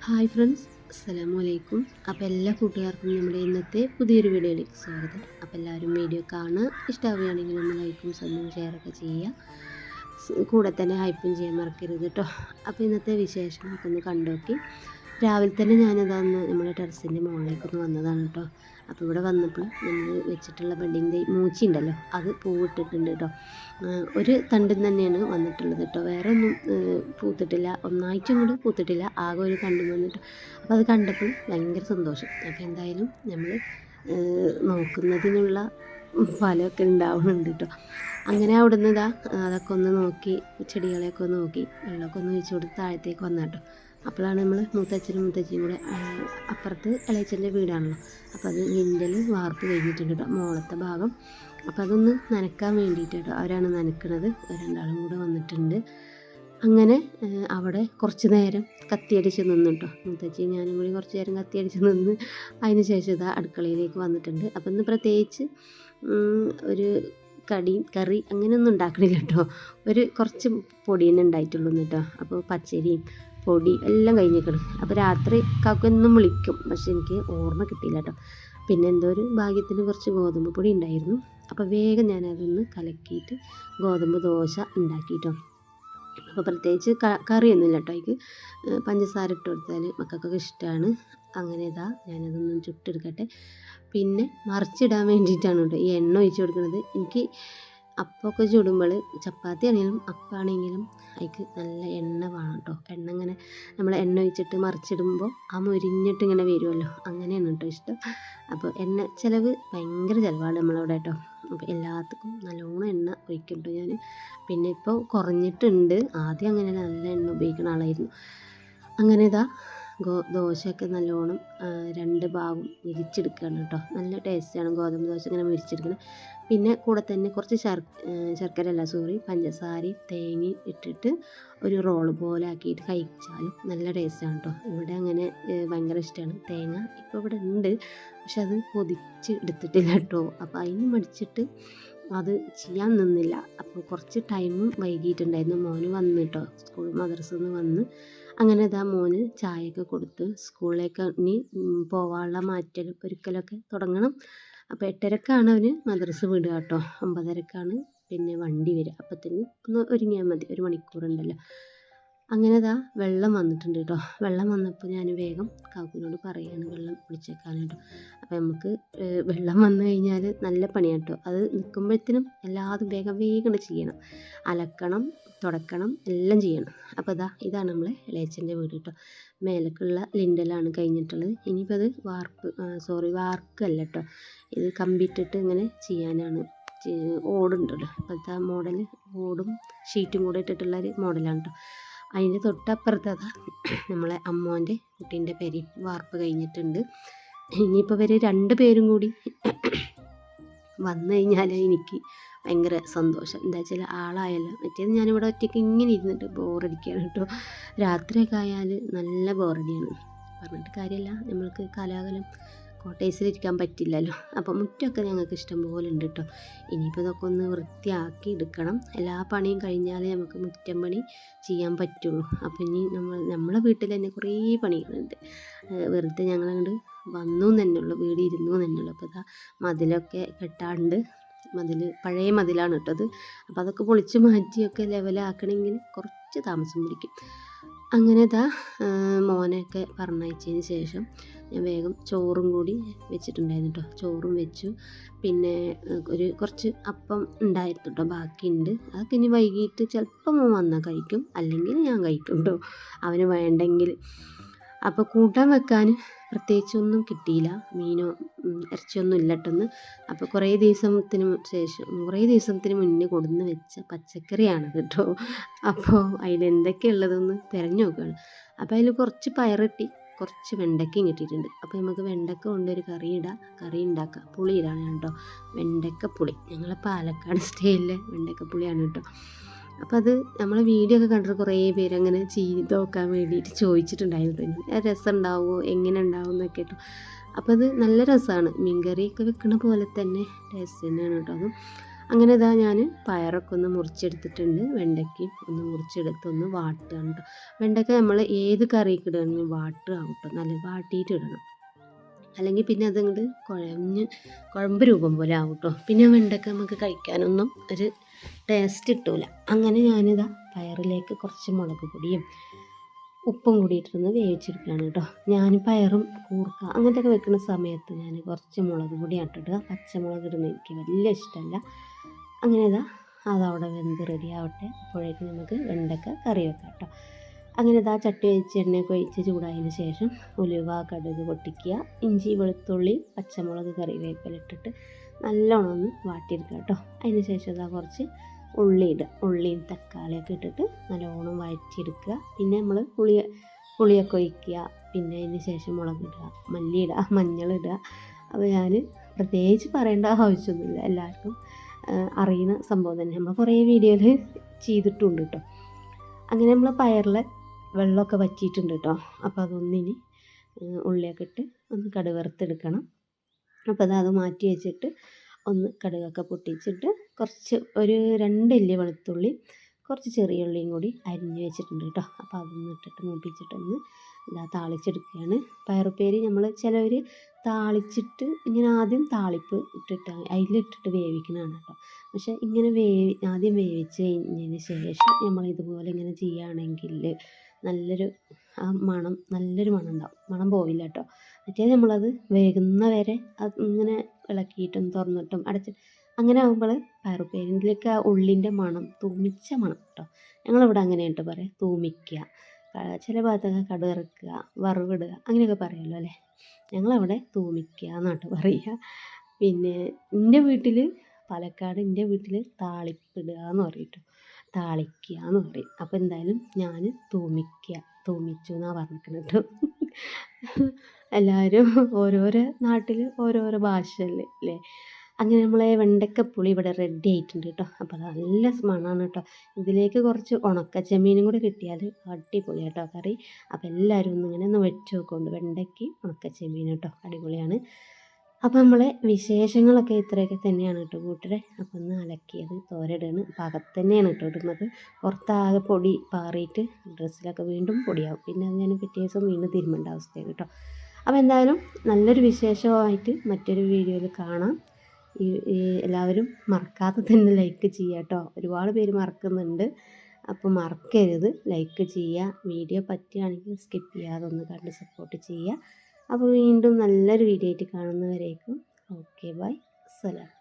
Hi friends, അസ്സലാമു അലൈക്കും. അപ്പോൾ എല്ലാ കൂട്ടുകാർക്കും നമ്മുടെ ഇന്നത്തെ പുതിയൊരു വീഡിയോയിലേക്ക് സ്വാഗതം. അപ്പോൾ എല്ലാവരും വീഡിയോ കാണുക, ഇഷ്ടമാവുകയാണെങ്കിൽ ഒന്ന് ലൈക്കും സബ്ബും ഷെയറൊക്കെ ചെയ്യുക. കൂടെ തന്നെ ഹൈപ്പും ചെയ്യാൻ മറക്കരുത് കേട്ടോ. അപ്പോൾ ഇന്നത്തെ വിശേഷങ്ങളൊക്കെ ഒന്ന് കണ്ടുനോക്കി. രാവിലെ തന്നെ ഞാനതൊന്ന് നമ്മുടെ ടെറസിൻ്റെ മുകളിലേക്കൊന്ന് വന്നതാണ് കേട്ടോ. അപ്പോൾ ഇവിടെ വന്നപ്പോൾ നമ്മൾ വെച്ചിട്ടുള്ള ബഡിങ് മൂച്ചി ഉണ്ടല്ലോ, അത് പൂവിട്ടിട്ടുണ്ട് കേട്ടോ. ഒരു തണ്ടിൽ തന്നെയാണ് വന്നിട്ടുള്ളത് കേട്ടോ, വേറെ ഒന്നും പൂത്തിട്ടില്ല, ഒന്നായിട്ടും കൂടി പൂത്തിട്ടില്ല, ആകെ ഒരു തണ്ടും വന്നിട്ട്. അപ്പോൾ അത് കണ്ടപ്പോൾ ഭയങ്കര സന്തോഷം. അപ്പോൾ എന്തായാലും നമ്മൾ നോക്കുന്നതിനുള്ള ഫലമൊക്കെ ഉണ്ടാവുന്നുണ്ട് കേട്ടോ. അങ്ങനെ അവിടെ നിന്ന് അതൊക്കെ ഒന്ന് നോക്കി, ചെടികളെയൊക്കെ ഒന്ന് നോക്കി, വെള്ളമൊക്കെ ഒന്ന് ഒഴിച്ച് കൊടുത്ത് താഴത്തേക്ക് വന്നാട്ടോ. അപ്പോഴാണ് നമ്മൾ മൂത്തച്ഛനും മുത്തച്ഛനും കൂടെ, അപ്പുറത്ത് ഇളയച്ചൻ്റെ വീടാണല്ലോ, അപ്പോൾ അത് ലിൻഡൽ വാർപ്പ് കഴിഞ്ഞിട്ടുണ്ട് കേട്ടോ, മോളത്തെ ഭാഗം. അപ്പോൾ അതൊന്ന് നനക്കാൻ വേണ്ടിയിട്ട് കേട്ടോ അവരാണ് നനക്കണത്. രണ്ടാളും കൂടെ വന്നിട്ടുണ്ട്. അങ്ങനെ അവിടെ കുറച്ച് നേരം കത്തിയടിച്ച് നിന്നു കേട്ടോ. മുത്തച്ഛി ഞാനും കൂടി കുറച്ച് നേരം കത്തിയടിച്ച് നിന്ന് അതിന് ശേഷം ഇതാ അടുക്കളയിലേക്ക് വന്നിട്ടുണ്ട്. അപ്പോൾ ഇന്ന് പ്രത്യേകിച്ച് ഒരു കറി അങ്ങനെയൊന്നും ഉണ്ടാക്കണില്ല കേട്ടോ. കുറച്ച് പൊടി തന്നെ ഉണ്ടായിട്ടുള്ളൂ കേട്ടോ. അപ്പോൾ പച്ചരിയും പൊടി എല്ലാം കഴിഞ്ഞേക്കണം. അപ്പോൾ രാത്രി കാക്കൊന്നും വിളിക്കും, പക്ഷെ എനിക്ക് ഓർമ്മ കിട്ടിയില്ല കേട്ടോ. പിന്നെ എന്തോ ഒരു ഭാഗ്യത്തിന് കുറച്ച് ഗോതമ്പ് പൊടി ഉണ്ടായിരുന്നു. അപ്പോൾ വേഗം ഞാനതൊന്ന് കലക്കിയിട്ട് ഗോതമ്പ് ദോശ ഉണ്ടാക്കിയിട്ടോ. അപ്പോൾ പ്രത്യേകിച്ച് കറിയൊന്നുമില്ല കേട്ടോ. അതിക്ക് പഞ്ചസാര ഇട്ട് കൊടുത്താൽ മക്കൾക്കൊക്കെ ഇഷ്ടമാണ്. അങ്ങനെ ഇതാ ഞാനതൊന്നും ചുട്ടെടുക്കട്ടെ. പിന്നെ മറിച്ചിടാൻ വേണ്ടിയിട്ടാണ് കേട്ടോ ഈ എണ്ണ ഒഴിച്ച് കൊടുക്കുന്നത്. എനിക്ക് അപ്പമൊക്കെ ചുടുമ്പോൾ, ചപ്പാത്തി ആണെങ്കിലും അപ്പാണെങ്കിലും അതിക്ക് നല്ല എണ്ണ വേണം കേട്ടോ. എണ്ണ ഇങ്ങനെ നമ്മൾ എണ്ണ ഒഴിച്ചിട്ട് മറിച്ചിടുമ്പോൾ ആ മുരിഞ്ഞിട്ട് ഇങ്ങനെ വരുമല്ലോ, അങ്ങനെയാണ് കേട്ടോ ഇഷ്ടം. അപ്പോൾ എണ്ണ ചിലവ് ഭയങ്കര ചിലവാണ് നമ്മളവിടെ കേട്ടോ. അപ്പോൾ എല്ലാത്തിനും നല്ലോണം എണ്ണ ഒഴിക്കും കേട്ടോ ഞാൻ. പിന്നെ ഇപ്പോൾ കുറഞ്ഞിട്ടുണ്ട്, ആദ്യം അങ്ങനെ നല്ല എണ്ണ ഉപയോഗിക്കുന്ന ആളായിരുന്നു. അങ്ങനെ ഇതാ ദോശയൊക്കെ നല്ലോണം രണ്ട് ഭാഗം വിരിച്ചെടുക്കുകയാണ് കേട്ടോ. നല്ല ടേസ്റ്റാണ് ഗോതമ്പ് ദോശ ഇങ്ങനെ വിരിച്ചെടുക്കണം. പിന്നെ കൂടെ തന്നെ കുറച്ച് പഞ്ചസാരയും തേങ്ങയും ഇട്ടിട്ട് ഒരു റോള് പോലെ ആക്കിയിട്ട് കഴിച്ചാലും നല്ല ടേസ്റ്റാണ് കേട്ടോ. ഇവിടെ അങ്ങനെ ഭയങ്കര ഇഷ്ടമാണ്. തേങ്ങ ഇപ്പോൾ ഇവിടെ ഉണ്ട്, പക്ഷെ അത് പൊതിച്ച് എടുത്തിട്ടില്ല കേട്ടോ. അപ്പോൾ അതിന് മടിച്ചിട്ട് അത് ചെയ്യാൻ നിന്നില്ല. അപ്പോൾ കുറച്ച് ടൈമും വൈകിയിട്ടുണ്ടായിരുന്നു. മോന് വന്ന് കേട്ടോ, സ്കൂൾ മദ്രസയിൽ നിന്ന് വന്ന്. അങ്ങനെ ഇതാ മോന് ചായയൊക്കെ കൊടുത്ത് സ്കൂളിലേക്ക് ഇനി പോകാനുള്ള ഒരുക്കലൊക്കെ തുടങ്ങണം. അപ്പോൾ 8:30ക്കാണ് അവന് മദ്രസ വിടുക കേട്ടോ. 9:30ക്കാണ് പിന്നെ വണ്ടി വരിക. അപ്പത്തിന് ഒന്ന് ഒരുങ്ങിയാൽ മതി, 1 മണിക്കൂറുണ്ടല്ലോ. അങ്ങനെ ഇതാ വെള്ളം വന്നിട്ടുണ്ട് കേട്ടോ. വെള്ളം വന്നപ്പോൾ ഞാൻ വേഗം കാക്കുവിനോട് പറയുകയാണ് വെള്ളം കുടിച്ചേക്കാനായിട്ട്. അപ്പോൾ നമുക്ക് വെള്ളം വന്നു കഴിഞ്ഞാൽ നല്ല പണിയാണ് കേട്ടോ. അത് നിൽക്കുമ്പോഴത്തേനും എല്ലാതും വേഗം ചെയ്യണം. അലക്കണം, തുടക്കണം, എല്ലാം ചെയ്യണം. അപ്പോൾ ഇതാണ് നമ്മളെ ഇളയച്ചൻ്റെ വീട് കേട്ടോ. മേലേക്കുള്ള ലിൻഡലാണ് കഴിഞ്ഞിട്ടുള്ളത്. ഇനിയിപ്പോൾ അത് വാർക്കല്ല കേട്ടോ, ഇത് കമ്പിയിട്ടിട്ട് ഇങ്ങനെ ചെയ്യാനാണ്. ഓടുണ്ടല്ലോ, ഇപ്പോഴത്തെ മോഡൽ ഓടും ഷീറ്റും കൂടെ ഇട്ടിട്ടുള്ളൊരു മോഡലാണ് കേട്ടോ. അതിൻ്റെ തൊട്ടപ്പുറത്ത് നമ്മളെ അമ്മോൻ്റെ കുട്ടീൻ്റെ പേരെയും വാർപ്പ് കഴിഞ്ഞിട്ടുണ്ട്. ഇനിയിപ്പോൾ ഇവർ 2 പേരും കൂടി വന്നു കഴിഞ്ഞാൽ എനിക്ക് ഭയങ്കര സന്തോഷം. എന്താ വെച്ചാൽ ആളായല്ലോ. മറ്റേത് ഞാനിവിടെ ഒറ്റയ്ക്ക് ഇങ്ങനെ ഇരുന്നിട്ട് ബോറടിക്കുകയാണ് കേട്ടോ. രാത്രിയൊക്കെ ആയാൽ നല്ല ബോറടിയാണ്. പറഞ്ഞിട്ട് കാര്യമില്ല, നമ്മൾക്ക് കാലാകാലം കോട്ടേഴ്സിലിരിക്കാൻ പറ്റില്ലല്ലോ. അപ്പോൾ മുറ്റമൊക്കെ ഞങ്ങൾക്ക് ഇഷ്ടം പോലെ ഉണ്ട് കേട്ടോ. ഇനിയിപ്പോൾ ഇതൊക്കെ ഒന്ന് വൃത്തിയാക്കി എടുക്കണം. എല്ലാ പണിയും കഴിഞ്ഞാലേ നമുക്ക് മുറ്റം പണി ചെയ്യാൻ പറ്റുള്ളൂ. അപ്പോൾ ഇനി നമ്മളെ വീട്ടിൽ തന്നെ കുറേ പണികളുണ്ട്. വെറുതെ ഞങ്ങളങ്ങോട്ട് വന്നു തന്നെയുള്ളൂ, വീട് ഇരുന്നു തന്നെയുള്ളൂ. അപ്പോൾ മതിലൊക്കെ കെട്ടാണ്ട്, പഴയ മതിലാണ് കേട്ടത്. അപ്പോൾ അതൊക്കെ പൊളിച്ച് മാറ്റിയൊക്കെ ലെവലാക്കണമെങ്കിൽ കുറച്ച് താമസം പിടിക്കും. അങ്ങനെ മോനെയൊക്കെ പറഞ്ഞയച്ചതിന് ശേഷം ഞാൻ വേഗം ചോറും കൂടി വെച്ചിട്ടുണ്ടായിരുന്നു കേട്ടോ. ചോറും വെച്ചു. പിന്നെ കുറച്ച് അപ്പം ഉണ്ടായിരുന്നു കേട്ടോ, ബാക്കിയുണ്ട്. അതൊക്കെ ഇനി വൈകിട്ട് ചിലപ്പോൾ മോൻ വന്നാൽ കഴിക്കും, അല്ലെങ്കിൽ ഞാൻ കഴിക്കും കേട്ടോ, അവന് വേണ്ടെങ്കിൽ. അപ്പോൾ കൂട്ടാൻ വെക്കാൻ പ്രത്യേകിച്ചൊന്നും കിട്ടിയില്ല, മീനോ ഇറച്ചിയൊന്നും ഇല്ലട്ടെന്ന്. അപ്പോൾ കുറേ ദിവസത്തിന് മുന്നേ കൊടുന്ന് വെച്ച പച്ചക്കറിയാണ് കേട്ടോ. അപ്പോൾ അതിലെന്തൊക്കെയുള്ളതെന്ന് തിരഞ്ഞു നോക്കുകയാണ്. അപ്പോൾ അതിൽ കുറച്ച് പയറിട്ടി, കുറച്ച് വെണ്ടയ്ക്കയും കിട്ടിയിട്ടുണ്ട്. അപ്പോൾ നമുക്ക് വെണ്ടയ്ക്ക കൊണ്ടൊരു കറി ഉണ്ടാക്കാം. പുളിയിലാണ് കേട്ടോ, വെണ്ടയ്ക്ക പുളി. ഞങ്ങളെ പാലക്കാട് സ്റ്റൈലിലെ വെണ്ടയ്ക്ക പുളിയാണ് കേട്ടോ. അപ്പോൾ അത് നമ്മളെ വീഡിയോ ഒക്കെ കണ്ടിട്ട് കുറേ പേര് അങ്ങനെ ചെയ്ത് നോക്കാൻ വേണ്ടിയിട്ട് ചോദിച്ചിട്ടുണ്ടായിരുന്നു, രസം ഉണ്ടാവുമോ, എങ്ങനെ ഉണ്ടാവും എന്നൊക്കെ കേട്ടോ. അപ്പോൾ അത് നല്ല രസമാണ്. മീൻകറിയൊക്കെ വെക്കണ പോലെ തന്നെ ടേസ്റ്റ് തന്നെയാണ് കേട്ടോ അതും. അങ്ങനെ ഇതാ ഞാൻ പയറൊക്കെ ഒന്ന് മുറിച്ചെടുത്തിട്ടുണ്ട്. വെണ്ടയ്ക്കയും ഒന്ന് മുറിച്ചെടുത്ത് ഒന്ന് വാട്ടുകയാണ് കേട്ടോ. വെണ്ടയ്ക്ക നമ്മൾ ഏത് കറിക്ക് ഇടുകയാണെങ്കിലും വാട്ടുക കേട്ടോ, നല്ല വാട്ടിയിട്ട് ഇടണം. അല്ലെങ്കിൽ പിന്നെ അതങ്ങോട്ട് കുഴമ്പ് രൂപം പോലെ ആവും കേട്ടോ. പിന്നെ വെണ്ടയ്ക്ക നമുക്ക് കഴിക്കാനൊന്നും ഒരു ടേസ്റ്റ് കിട്ടൂല. അങ്ങനെ ഞാനിതാ പയറിലേക്ക് കുറച്ച് മുളക് പൊടിയും ഉപ്പും കൂടിയിട്ടൊന്ന് വേവിച്ചെടുക്കുകയാണ് കേട്ടോ. ഞാൻ പയറും കൂർക്ക അങ്ങനത്തെ ഒക്കെ വെക്കുന്ന സമയത്ത് ഞാൻ കുറച്ച് മുളക് പൊടി ഇട്ടിടുക. പച്ചമുളക് ഇടുന്നത് എനിക്ക് വലിയ ഇഷ്ടമല്ല. അങ്ങനെ അതവിടെ വെന്ത് റെഡി ആവട്ടെ. അപ്പോഴേക്കും നമുക്ക് വെണ്ടയ്ക്ക കറി വെക്കാം കേട്ടോ. അങ്ങനെ ചട്ടി വെച്ച് എണ്ണയൊക്കെ ഒഴിച്ച് ചൂടായതിന് ശേഷം ഉലുവ കടുക് പൊട്ടിക്കുക, ഇഞ്ചി വെളുത്തുള്ളി പച്ചമുളക് കറിവേപ്പില ഇട്ടിട്ട് നല്ലോണം ഒന്ന് വാട്ടിയെടുക്കുക കേട്ടോ. അതിന് ശേഷം കുറച്ച് ഉള്ളി ഇടുക. ഉള്ളിയും തക്കാളിയൊക്കെ ഇട്ടിട്ട് നല്ലോണം വഴറ്റിയെടുക്കുക. പിന്നെ നമ്മൾ പുളിയൊക്കെ ഒഴിക്കുക. പിന്നെ അതിന് ശേഷം മുളക് ഇടുക, മല്ലി ഇടുക, മഞ്ഞളിടുക. അപ്പോൾ ഞാൻ പ്രത്യേകിച്ച് പറയേണ്ട ആവശ്യമൊന്നുമില്ല, എല്ലാവർക്കും അറിയുന്ന സംഭവം തന്നെ. നമ്മൾ കുറേ വീഡിയോയിൽ ചെയ്തിട്ടുണ്ട് കേട്ടോ. അങ്ങനെ നമ്മൾ പയറിലെ വെള്ളമൊക്കെ വറ്റിയിട്ടുണ്ട് കേട്ടോ. അപ്പോൾ അതൊന്നിനി ഉള്ളിയൊക്കെ ഇട്ട് ഒന്ന് കടുക് വറുത്തെടുക്കണം. അപ്പോൾ അത് മാറ്റി വെച്ചിട്ട് ഒന്ന് കടുകൊക്കെ പൊട്ടിച്ചിട്ട് കുറച്ച് ഒരു 2 അല്ലി വെളുത്തുള്ളി കുറച്ച് ചെറിയ ഉള്ളിയും കൂടി അരിഞ്ഞ് വെച്ചിട്ടുണ്ട് കേട്ടോ. അപ്പോൾ അതൊന്ന് ഇട്ടിട്ട് മൂപ്പിച്ചിട്ടൊന്ന് താളിച്ചെടുക്കുകയാണ്. പയറുപ്പേരി നമ്മൾ ചിലവർ താളിച്ചിട്ട് ഇങ്ങനെ ആദ്യം താളിപ്പ് ഇട്ടിട്ട് അതിലിട്ടിട്ട് വേവിക്കുന്നതാണ് കേട്ടോ. പക്ഷേ ഇങ്ങനെ ആദ്യം വേവിച്ച് കഴിഞ്ഞതിന് ശേഷം നമ്മൾ ഇതുപോലെ ഇങ്ങനെ ചെയ്യുകയാണെങ്കിൽ നല്ലൊരു നല്ലൊരു മണം ഉണ്ടാവും. മണം പോവില്ല കേട്ടോ. മറ്റേ നമ്മളത് വേകുന്ന വരെ അത് ഇങ്ങനെ ഇളക്കിയിട്ടും തുറന്നിട്ടും അടച്ചിട്ട് അങ്ങനെ ആകുമ്പോൾ പയറുപ്പേരിയിലേക്ക് ആ ഉള്ളിൻ്റെ മണം, തൂമിച്ച മണം കേട്ടോ. ഞങ്ങളിവിടെ അങ്ങനെ കേട്ടോ പറയാം, തൂമിക്കുക. ചില ഭാഗത്തൊക്കെ കടുക് വറവിടുക അങ്ങനെയൊക്കെ പറയുമല്ലോ അല്ലേ. ഞങ്ങളവിടെ തൂമിക്കുക എന്നാട്ടോ പറയുക. പിന്നെ എൻ്റെ വീട്ടിൽ പാലക്കാട് എൻ്റെ വീട്ടിൽ താളിപ്പിടുക എന്ന് പറയും കേട്ടോ, താളിക്കുക എന്ന് പറയും. അപ്പോൾ എന്തായാലും ഞാൻ തൂമിച്ചു എന്നാണ് പറഞ്ഞിരിക്കുന്നത് കേട്ടോ. എല്ലാവരും ഓരോരോ നാട്ടിൽ ഓരോരോ ഭാഷയല്ലേ അല്ലേ. അങ്ങനെ നമ്മളെ വെണ്ടയ്ക്കപ്പുളി ഇവിടെ റെഡി ആയിട്ടുണ്ട് കേട്ടോ. അപ്പോൾ നല്ല മണമാണ് കേട്ടോ. ഇതിലേക്ക് കുറച്ച് ഉണക്ക ചെമ്മീനും കൂടി കിട്ടിയാൽ അടിപൊളി കേട്ടോ കറി. അപ്പോൾ എല്ലാവരും ഒന്ന് വെച്ച് നോക്കുന്നുണ്ട്, വെണ്ടയ്ക്ക് ഉണക്ക ചെമ്മീൻ കേട്ടോ, അടിപൊളിയാണ്. അപ്പോൾ നമ്മളെ വിശേഷങ്ങളൊക്കെ ഇത്രയൊക്കെ തന്നെയാണ് കേട്ടോ കൂട്ടരെ. അപ്പോൾ ഒന്ന് അലക്കിയത് തോരയിടുകയാണ്. അപ്പോൾ അകത്ത് തന്നെയാണ് കേട്ടോ ഇടുന്നത്. പുറത്താകെ പൊടി പാറിയിട്ട് ഡ്രസ്സിലൊക്കെ വീണ്ടും പൊടിയാവും. പിന്നെ അത് ഞാൻ പിറ്റേ ദിവസം വീണ്ടും തിരുമ്പേണ്ട അവസ്ഥയാണ് കേട്ടോ. അപ്പോൾ എന്തായാലും നല്ലൊരു വിശേഷമായിട്ട് മറ്റൊരു വീഡിയോയിൽ കാണാം. എല്ലാവരും മറക്കാതെ തന്നെ ലൈക്ക് ചെയ്യുക കേട്ടോ. ഒരുപാട് പേര് മറക്കുന്നുണ്ട്. അപ്പോൾ മറക്കരുത്, ലൈക്ക് ചെയ്യുക. വീഡിയോ പറ്റുകയാണെങ്കിൽ സ്കിപ്പ് ചെയ്യാതെ ഒന്ന് കണ്ട് സപ്പോർട്ട് ചെയ്യുക. അപ്പോൾ വീണ്ടും നല്ലൊരു വീഡിയോ ആയിട്ട് കാണുന്നവരേക്കും ഓക്കെ ബൈ, സലാം.